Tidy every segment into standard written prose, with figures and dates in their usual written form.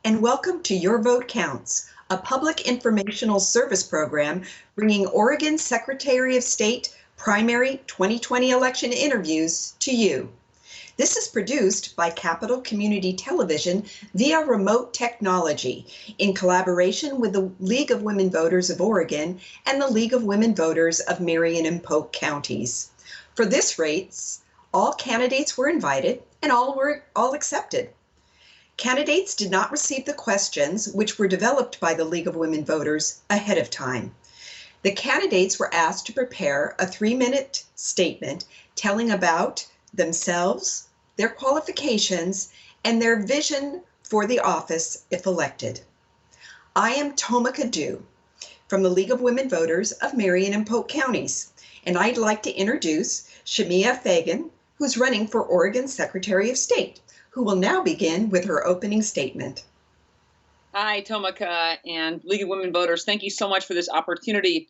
and welcome to Your Vote Counts, a public informational service program bringing Oregon Secretary of State primary 2020 election interviews to you. This is produced by Capital Community Television via remote technology in collaboration with the League of Women Voters of Oregon and the League of Women Voters of Marion and Polk counties. For this race, all candidates were invited and all were accepted. Candidates did not receive the questions which were developed by the League of Women Voters ahead of time. The candidates were asked to prepare a 3-minute statement telling about themselves, their qualifications, and their vision for the office if elected. I am Tomika Dew from the League of Women Voters of Marion and Polk counties, and I'd like to introduce Shemia Fagan, who's running for Oregon Secretary of State, who will now begin with her opening statement. Hi, Tomika and League of Women Voters. Thank you so much for this opportunity.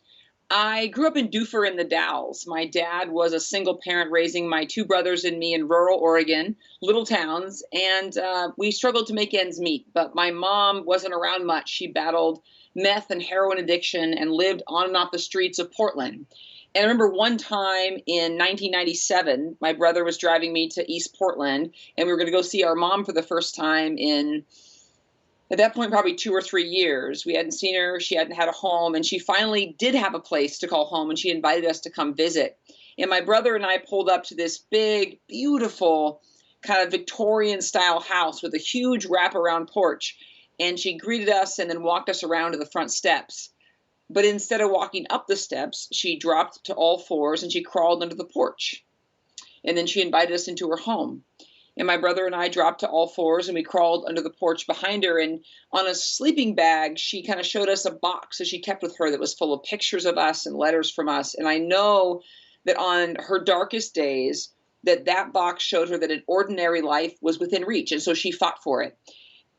I grew up in Dufur in the Dalles. My dad was a single parent raising my 2 brothers and me in rural Oregon, little towns, and we struggled to make ends meet. But my mom wasn't around much. She battled meth and heroin addiction and lived on and off the streets of Portland. And I remember one time in 1997, my brother was driving me to East Portland, and we were going to go see our mom for the first time in, at that point, probably 2 or 3 years. We hadn't seen her. She hadn't had a home, and she finally did have a place to call home, and she invited us to come visit. And my brother and I pulled up to this big, beautiful, kind of Victorian-style house with a huge wraparound porch, and she greeted us and then walked us around to the front steps. But instead of walking up the steps, she dropped to all fours and she crawled under the porch. And then she invited us into her home. And my brother and I dropped to all fours and we crawled under the porch behind her. And on a sleeping bag, she kind of showed us a box that she kept with her that was full of pictures of us and letters from us. And I know that on her darkest days, that box showed her that an ordinary life was within reach. And so she fought for it.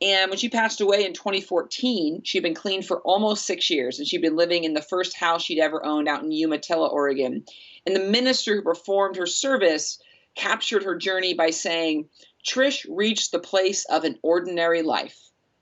And when she passed away in 2014, she'd been clean for almost 6 years, and she'd been living in the first house she'd ever owned out in Umatilla, Oregon. And the minister who performed her service captured her journey by saying, Trish reached the place of an ordinary life,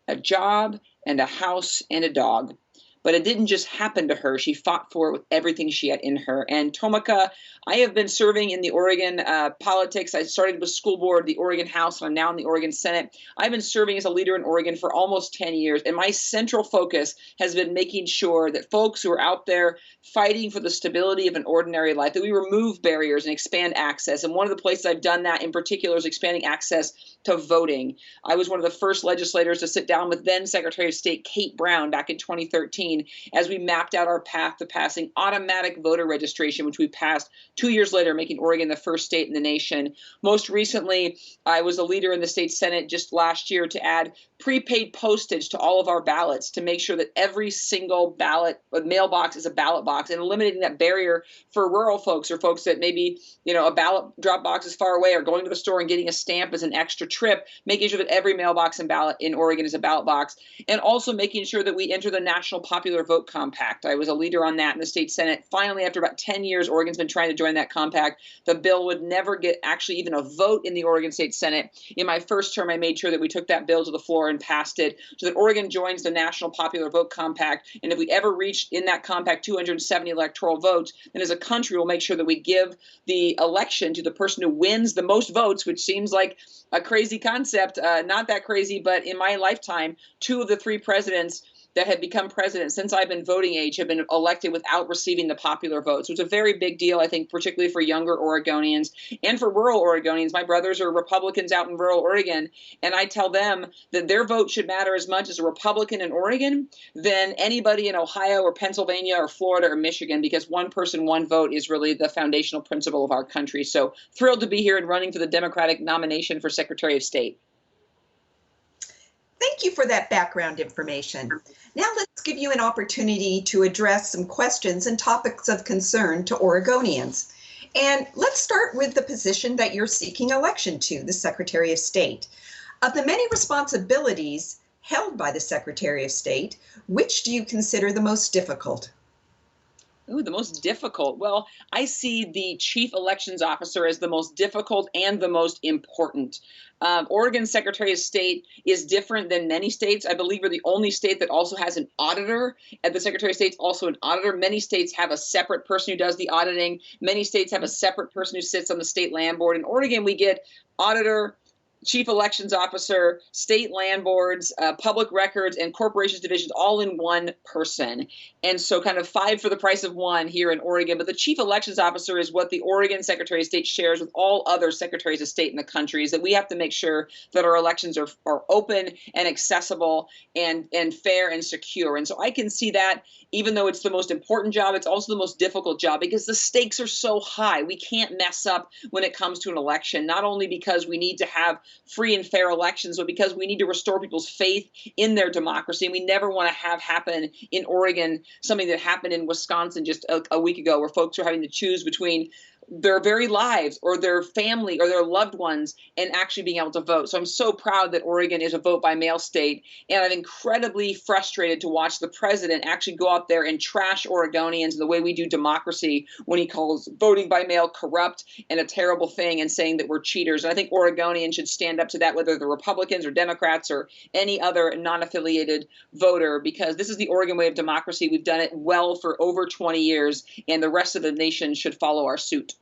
a job and a house and a dog. But it didn't just happen to her. She fought for it with everything she had in her. And Tomika, I have been serving in the Oregon politics. I started with school board, the Oregon House, and I'm now in the Oregon Senate. I've been serving as a leader in Oregon for almost 10 years. And my central focus has been making sure that folks who are out there fighting for the stability of an ordinary life, that we remove barriers and expand access. And one of the places I've done that in particular is expanding access to voting. I was one of the first legislators to sit down with then Secretary of State Kate Brown back in 2013 as we mapped out our path to passing automatic voter registration, which we passed 2 years later, making Oregon the first state in the nation. Most recently, I was a leader in the state Senate just last year to add prepaid postage to all of our ballots to make sure that every single ballot mailbox is a ballot box, and eliminating that barrier for rural folks or folks that maybe, a ballot drop box is far away or going to the store and getting a stamp as an extra trip, making sure that every mailbox and ballot in Oregon is a ballot box, and also making sure that we enter the National Popular Vote Compact. I was a leader on that in the state Senate. Finally, after about 10 years, Oregon's been trying to join that compact. The bill would never get actually even a vote in the Oregon State Senate. In my first term, I made sure that we took that bill to the floor and passed it so that Oregon joins the National Popular Vote Compact. And if we ever reach in that compact 270 electoral votes, then as a country, we'll make sure that we give the election to the person who wins the most votes, which seems like a crazy concept. Not that crazy, but in my lifetime, 2 of the 3 presidents that have become president since I've been voting age have been elected without receiving the popular vote. So it's a very big deal, I think, particularly for younger Oregonians and for rural Oregonians. My brothers are Republicans out in rural Oregon, and I tell them that their vote should matter as much as a Republican in Oregon than anybody in Ohio or Pennsylvania or Florida or Michigan, because one person, one vote is really the foundational principle of our country. So thrilled to be here and running for the Democratic nomination for Secretary of State. Thank you for that background information. Now let's give you an opportunity to address some questions and topics of concern to Oregonians. And let's start with the position that you're seeking election to, the Secretary of State. Of the many responsibilities held by the Secretary of State, which do you consider the most difficult? Ooh, the most difficult. Well, I see the chief elections officer as the most difficult and the most important. Oregon's Secretary of State is different than many states. I believe we're the only state that also has an auditor. And the Secretary of State's also an auditor. Many states have a separate person who does the auditing. Many states have a separate person who sits on the state land board. In Oregon, we get auditor, chief elections officer, state land boards, public records, and corporations divisions all in one person. And so kind of 5 for the price of 1 here in Oregon. But the chief elections officer is what the Oregon Secretary of State shares with all other secretaries of state in the country, is that we have to make sure that our elections are open and accessible and fair and secure. And so I can see that even though it's the most important job, it's also the most difficult job because the stakes are so high. We can't mess up when it comes to an election, not only because we need to have free and fair elections, but because we need to restore people's faith in their democracy. And we never want to have happen in Oregon something that happened in Wisconsin just a week ago, where folks are having to choose between their very lives or their family or their loved ones and actually being able to vote. So I'm so proud that Oregon is a vote by mail state. And I'm incredibly frustrated to watch the president actually go out there and trash Oregonians the way we do democracy when he calls voting by mail corrupt and a terrible thing and saying that we're cheaters. And I think Oregonians should stand up to that, whether they're Republicans or Democrats or any other non-affiliated voter, because this is the Oregon way of democracy. We've done it well for over 20 years, and the rest of the nation should follow our suit.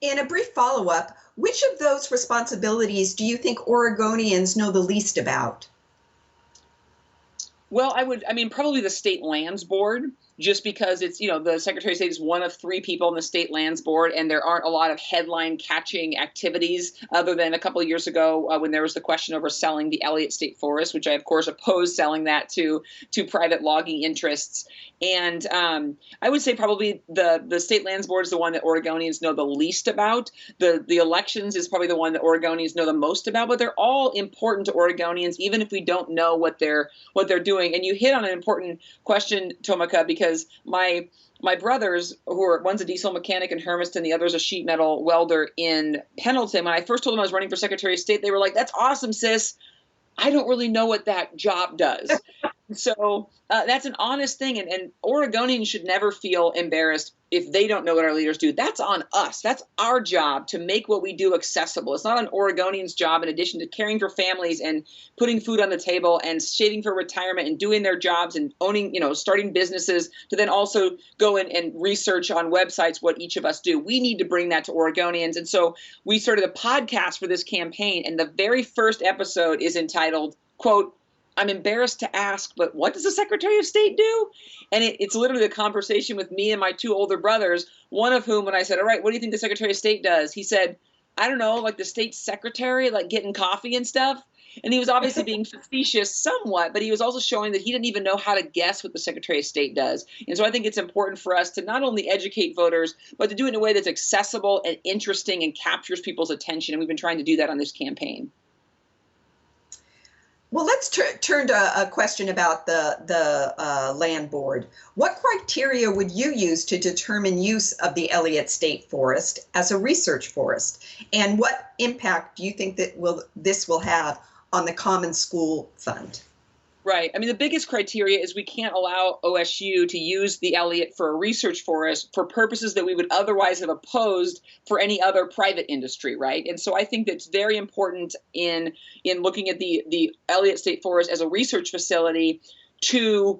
In a brief follow-up, which of those responsibilities do you think Oregonians know the least about? Well, probably the State Lands Board, just because it's, the Secretary of State is one of 3 people in the State Lands Board, and there aren't a lot of headline-catching activities other than a couple of years ago when there was the question over selling the Elliott State Forest, which I, of course, oppose selling that to private logging interests. And I would say probably the State Lands Board is the one that Oregonians know the least about. The elections is probably the one that Oregonians know the most about, but they're all important to Oregonians, even if we don't know what they're doing. And you hit on an important question, Tomika, because my brothers, one's a diesel mechanic in Hermiston, the other's a sheet metal welder in Pendleton. When I first told them I was running for Secretary of State, they were like, "That's awesome, sis. I don't really know what that job does." So that's an honest thing. And Oregonians should never feel embarrassed if they don't know what our leaders do. That's on us. That's our job to make what we do accessible. It's not an Oregonian's job, in addition to caring for families and putting food on the table and saving for retirement and doing their jobs and owning, starting businesses, to then also go in and research on websites what each of us do. We need to bring that to Oregonians. And so we started a podcast for this campaign. And the very first episode is entitled, quote, "I'm embarrassed to ask, but what does the Secretary of State do?" And it's literally a conversation with me and my 2 older brothers, one of whom, when I said, "All right, what do you think the Secretary of State does?" He said, "I don't know, like the state secretary, like getting coffee and stuff." And he was obviously being facetious somewhat, but he was also showing that he didn't even know how to guess what the Secretary of State does. And so I think it's important for us to not only educate voters, but to do it in a way that's accessible and interesting and captures people's attention. And we've been trying to do that on this campaign. Well, let's turn to a question about the land board. What criteria would you use to determine use of the Elliott State Forest as a research forest? And what impact do you think that this will have on the Common School Fund? Right. The biggest criteria is we can't allow OSU to use the Elliott for a research forest for purposes that we would otherwise have opposed for any other private industry, right? And so I think that's very important in looking at the Elliott State Forest as a research facility to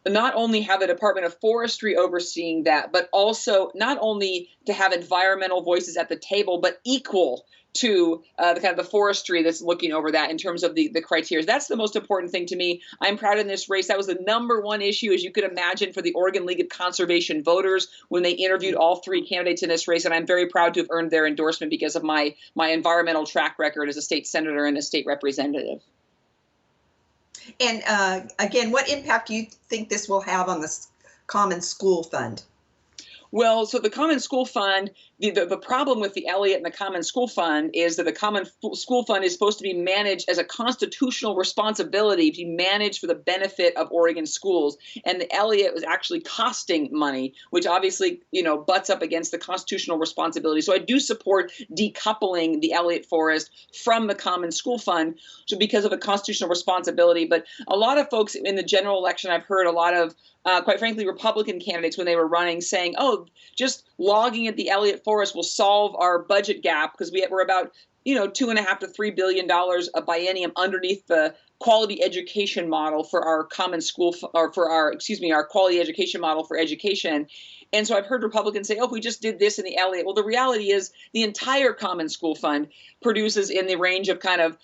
not only have the Department of Forestry overseeing that, but also not only to have environmental voices at the table, but equal to the kind of the forestry that's looking over that in terms of the criteria. That's the most important thing to me. I'm proud in this race. That was the #1 issue, as you could imagine, for the Oregon League of Conservation voters when they interviewed all 3 candidates in this race. And I'm very proud to have earned their endorsement because of my environmental track record as a state senator and a state representative. And again, what impact do you think this will have on the Common School Fund? Well, so the Common School Fund, the problem with the Elliott and the Common School Fund is that the Common School Fund is supposed to be managed as a constitutional responsibility to be managed for the benefit of Oregon schools. And the Elliott was actually costing money, which obviously, butts up against the constitutional responsibility. So I do support decoupling the Elliott Forest from the Common School Fund, so because of a constitutional responsibility. But a lot of folks in the general election, I've heard a lot of quite frankly, Republican candidates when they were running saying, oh, just logging at the Elliott Forest will solve our budget gap because we're about, $2.5 to $3 billion a biennium underneath the quality education model for our common school, or for our quality education model for education. And so I've heard Republicans say, oh, if we just did this in the Elliott. Well, the reality is the entire Common School Fund produces in the range of kind of,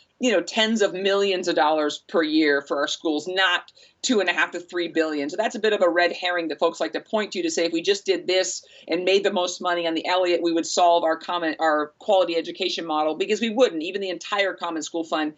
tens of millions of dollars per year for our schools, not $2.5 to $3 billion. So that's a bit of a red herring that folks like to point to say if we just did this and made the most money on the Elliott, we would solve our quality education model, because we wouldn't. Even the entire Common School Fund,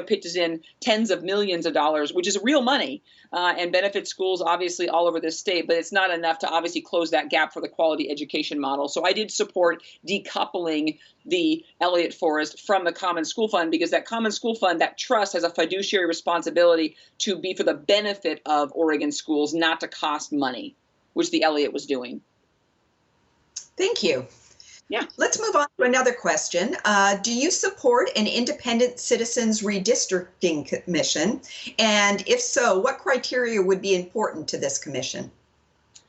pitches in tens of millions of dollars, which is real money, and benefits schools obviously all over this state, but it's not enough to obviously close that gap for the quality education model. So I did support decoupling the Elliott Forest from the Common School Fund, because that Common School Fund, that trust, has a fiduciary responsibility to be for the benefit of Oregon schools, not to cost money, which the Elliott was doing. Thank you. Yeah. Let's move on to another question. Do you support an independent citizens redistricting commission? And if so, what criteria would be important to this commission?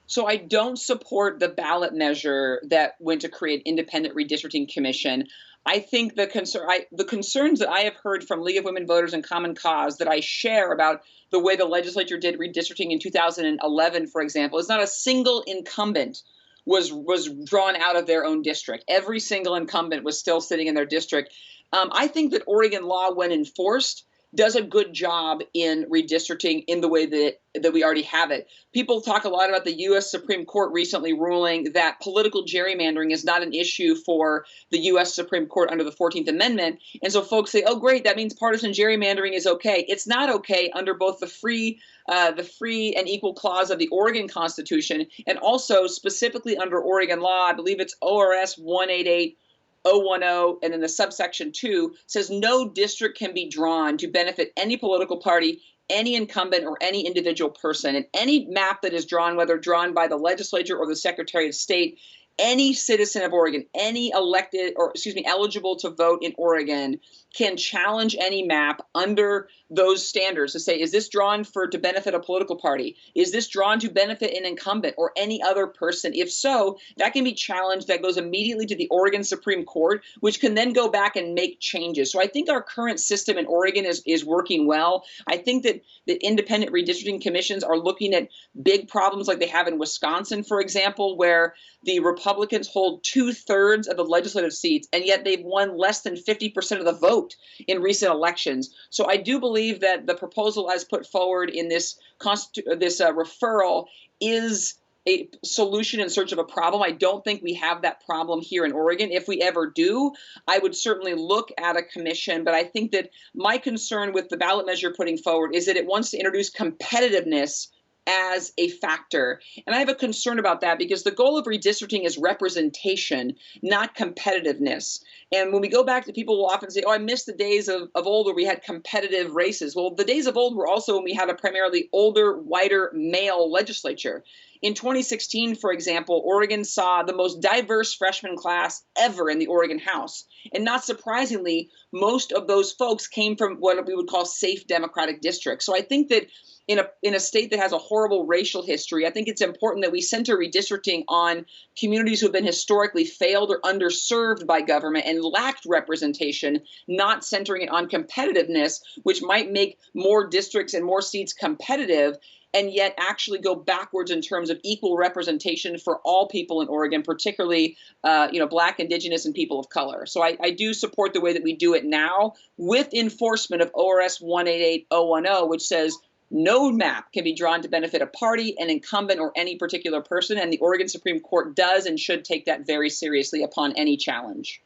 So I don't support the ballot measure that went to create independent redistricting commission. I think the concerns that I have heard from League of Women Voters and Common Cause that I share about the way the legislature did redistricting in 2011, for example, is not a single incumbent was drawn out of their own district. Every single incumbent was still sitting in their district. I think that Oregon law, when enforced, does a good job in redistricting in the way that we already have it. People talk a lot about the U.S. Supreme Court recently ruling that political gerrymandering is not an issue for the U.S. Supreme Court under the 14th Amendment. And so folks say, oh, great, that means partisan gerrymandering is okay. It's not okay under both the free and equal clause of the Oregon Constitution, and also specifically under Oregon law. I believe it's ORS 188. 010, and then the subsection 2 says no district can be drawn to benefit any political party, any incumbent, or any individual person. And any map that is drawn, whether drawn by the legislature or the Secretary of State, any citizen of Oregon, any eligible to vote in Oregon can challenge any map under those standards to say, is this drawn to benefit a political party? Is this drawn to benefit an incumbent or any other person? If so, that can be challenged. That goes immediately to the Oregon Supreme Court, which can then go back and make changes. So I think our current system in Oregon is working well. I think that independent redistricting commissions are looking at big problems like they have in Wisconsin, for example, where the Republicans hold 2/3 of the legislative seats, and yet they've won less than 50% of the vote in recent elections. So I do believe that the proposal as put forward in this referral is a solution in search of a problem. I don't think we have that problem here in Oregon. If we ever do, I would certainly look at a commission. But I think that my concern with the ballot measure putting forward is that it wants to introduce competitiveness as a factor. And I have a concern about that because the goal of redistricting is representation, not competitiveness. And when we go back to, people will often say, oh, I miss the days of old where we had competitive races. Well, the days of old were also when we had a primarily older, whiter male legislature. In 2016, for example, Oregon saw the most diverse freshman class ever in the Oregon House. And not surprisingly, most of those folks came from what we would call safe Democratic districts. So I think that in a state that has a horrible racial history, I think it's important that we center redistricting on communities who have been historically failed or underserved by government and lacked representation, not centering it on competitiveness, which might make more districts and more seats competitive, and yet actually go backwards in terms of equal representation for all people in Oregon, particularly Black, Indigenous, and people of color. So I do support the way that we do it now with enforcement of ORS 188-010, which says no map can be drawn to benefit a party, an incumbent, or any particular person, and the Oregon Supreme Court does and should take that very seriously upon any challenge.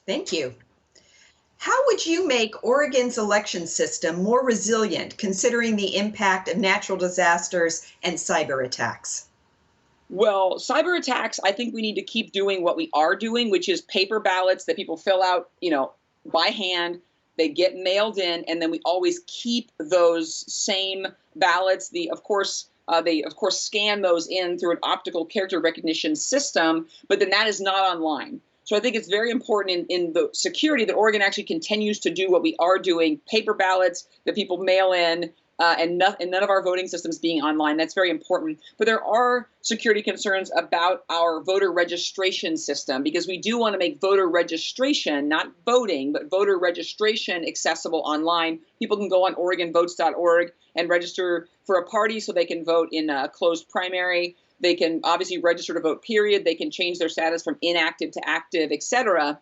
Thank you. How would you make Oregon's election system more resilient, considering the impact of natural disasters and cyber attacks? Well, cyber attacks, I think we need to keep doing what we are doing, which is paper ballots that people fill out, by hand. They get mailed in, and then we always keep those same ballots. They of course scan those in through an optical character recognition system, but then that is not online. So I think it's very important in the security that Oregon actually continues to do what we are doing, paper ballots that people mail in, and none of our voting systems being online. That's very important. But there are security concerns about our voter registration system, because we do want to make voter registration, not voting, but voter registration accessible online. People can go on OregonVotes.org and register for a party so they can vote in a closed primary. They can obviously register to vote, period. They can change their status from inactive to active, et cetera.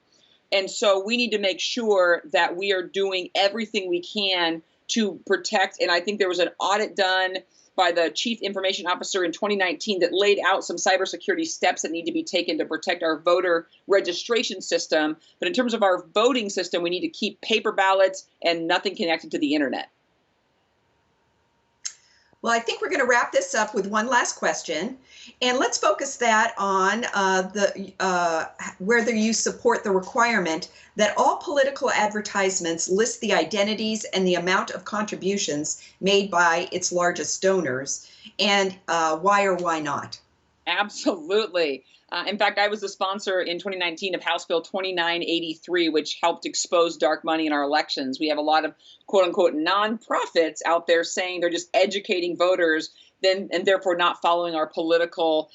And so we need to make sure that we are doing everything we can to protect. And I think there was an audit done by the chief information officer in 2019 that laid out some cybersecurity steps that need to be taken to protect our voter registration system. But in terms of our voting system, we need to keep paper ballots and nothing connected to the internet. Well, I think we're going to wrap this up with one last question, and let's focus that on whether you support the requirement that all political advertisements list the identities and the amount of contributions made by its largest donors, and why or why not. Absolutely. In fact, I was the sponsor in 2019 of House Bill 2983, which helped expose dark money in our elections. We have a lot of quote unquote nonprofits out there saying they're just educating voters and therefore not following our political,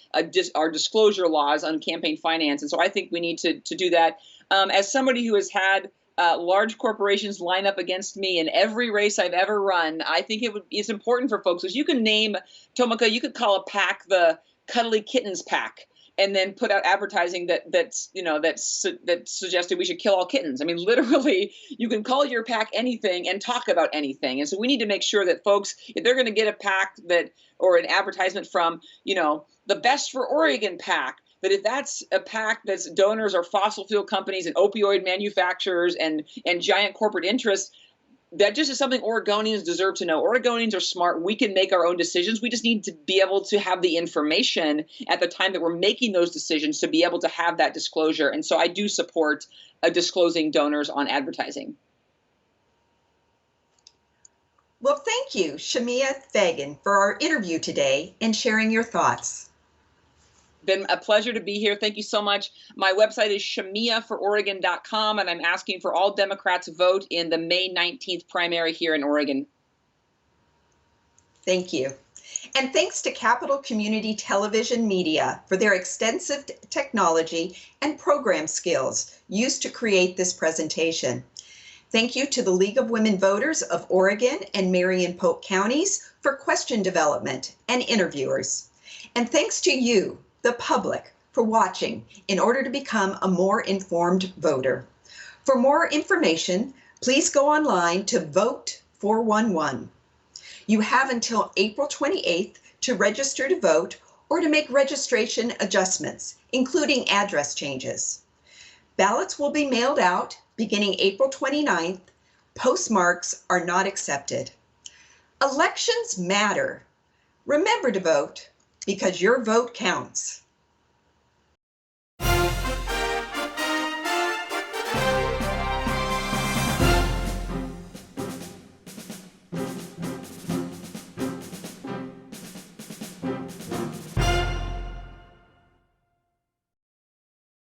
our disclosure laws on campaign finance. And so I think we need to do that. As somebody who has had large corporations line up against me in every race I've ever run, I think it's important for folks, because you can name, Tomika, you could call a PAC the Cuddly Kittens PAC, and then put out advertising that suggested we should kill all kittens. I mean, literally, you can call your PAC anything and talk about anything. And so we need to make sure that folks, if they're going to get a PAC or an advertisement from, the Best for Oregon PAC, that if that's a PAC that's donors are fossil fuel companies and opioid manufacturers and giant corporate interests, that just is something Oregonians deserve to know. Oregonians are smart. We can make our own decisions. We just need to be able to have the information at the time that we're making those decisions to be able to have that disclosure. And so I do support disclosing donors on advertising. Well, thank you, Shemia Fagan, for our interview today and sharing your thoughts. Been a pleasure to be here. Thank you so much. My website is shemiafororegon.com, and I'm asking for all Democrats to vote in the May 19th primary here in Oregon. Thank you. And thanks to Capital Community Television Media for their extensive technology and program skills used to create this presentation. Thank you to the League of Women Voters of Oregon and Marion Polk counties for question development and interviewers. And thanks to you, the public, for watching in order to become a more informed voter. For more information, please go online to Vote 411. You have until April 28th to register to vote or to make registration adjustments, including address changes. Ballots will be mailed out beginning April 29th. Postmarks are not accepted. Elections matter. Remember to vote, because your vote counts.